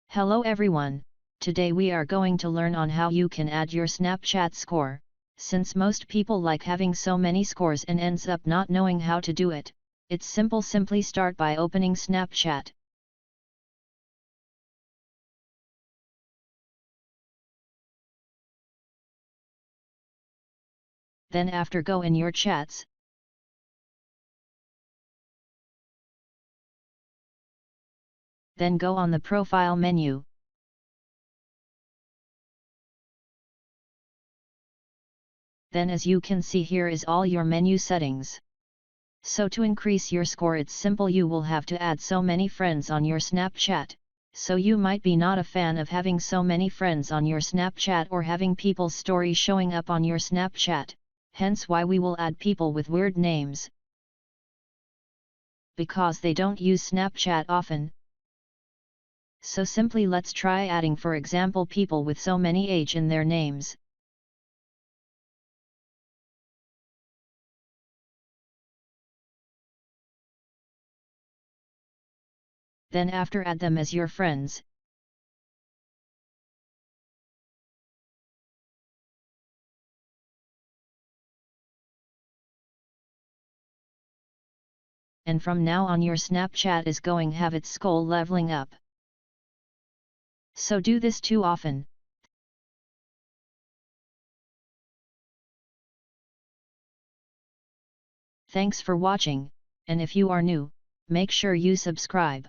Hello everyone, today we are going to learn on how you can add your Snapchat score, since most people like having so many scores and ends up not knowing how to do it. It's simple. Simply start by opening Snapchat. Then after go in your chats. Then go on the profile menu. Then as you can see here is all your menu settings. So to increase your score it's simple, you will have to add so many friends on your Snapchat. So you might be not a fan of having so many friends on your Snapchat or having people's stories showing up on your Snapchat, hence why we will add people with weird names. Because they don't use Snapchat often. So simply let's try adding, for example, people with so many H in their names. Then after add them as your friends. And from now on your Snapchat is going have its score leveling up. So do this too often. Thanks for watching, and if you are new, make sure you subscribe.